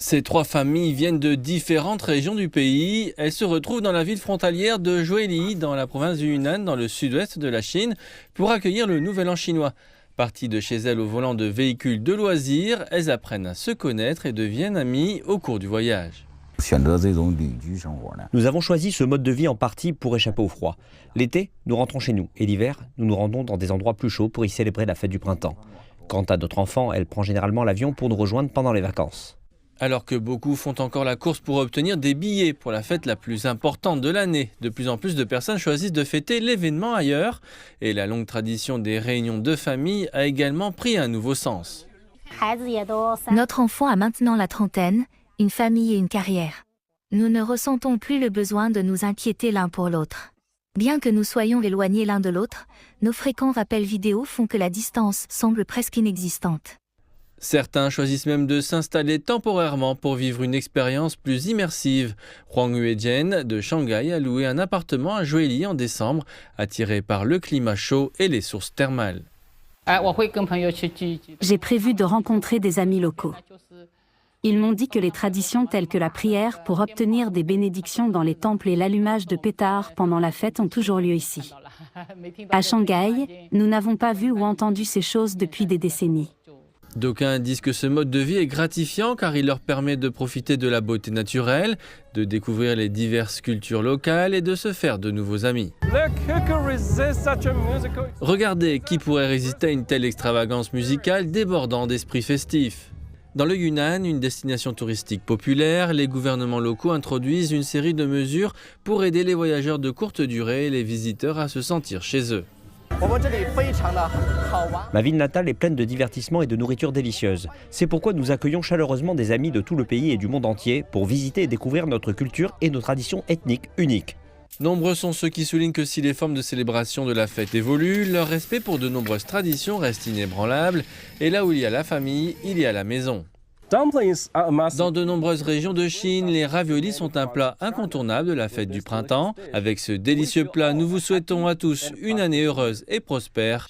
Ces trois familles viennent de différentes régions du pays. Elles se retrouvent dans la ville frontalière de Zhuili, dans la province du Yunnan, dans le sud-ouest de la Chine, pour accueillir le Nouvel An chinois. Parties de chez elles au volant de véhicules de loisirs, elles apprennent à se connaître et deviennent amies au cours du voyage. Nous avons choisi ce mode de vie en partie pour échapper au froid. L'été, nous rentrons chez nous et l'hiver, nous nous rendons dans des endroits plus chauds pour y célébrer la fête du printemps. Quant à notre enfant, elle prend généralement l'avion pour nous rejoindre pendant les vacances. Alors que beaucoup font encore la course pour obtenir des billets pour la fête la plus importante de l'année, de plus en plus de personnes choisissent de fêter l'événement ailleurs. Et la longue tradition des réunions de famille a également pris un nouveau sens. Notre enfant a maintenant la trentaine, une famille et une carrière. Nous ne ressentons plus le besoin de nous inquiéter l'un pour l'autre. Bien que nous soyons éloignés l'un de l'autre, nos fréquents rappels vidéo font que la distance semble presque inexistante. Certains choisissent même de s'installer temporairement pour vivre une expérience plus immersive. Huang Yuejian de Shanghai a loué un appartement à Zhuili en décembre, attiré par le climat chaud et les sources thermales. J'ai prévu de rencontrer des amis locaux. Ils m'ont dit que les traditions telles que la prière pour obtenir des bénédictions dans les temples et l'allumage de pétards pendant la fête ont toujours lieu ici. À Shanghai, nous n'avons pas vu ou entendu ces choses depuis des décennies. D'aucuns disent que ce mode de vie est gratifiant car il leur permet de profiter de la beauté naturelle, de découvrir les diverses cultures locales et de se faire de nouveaux amis. Regardez, qui pourrait résister à une telle extravagance musicale débordant d'esprit festif? Dans le Yunnan, une destination touristique populaire, les gouvernements locaux introduisent une série de mesures pour aider les voyageurs de courte durée et les visiteurs à se sentir chez eux. Ma ville natale est pleine de divertissements et de nourriture délicieuse. C'est pourquoi nous accueillons chaleureusement des amis de tout le pays et du monde entier pour visiter et découvrir notre culture et nos traditions ethniques uniques. Nombreux sont ceux qui soulignent que si les formes de célébration de la fête évoluent, leur respect pour de nombreuses traditions reste inébranlable. Et là où il y a la famille, il y a la maison. Dans de nombreuses régions de Chine, les raviolis sont un plat incontournable de la fête du printemps. Avec ce délicieux plat, nous vous souhaitons à tous une année heureuse et prospère.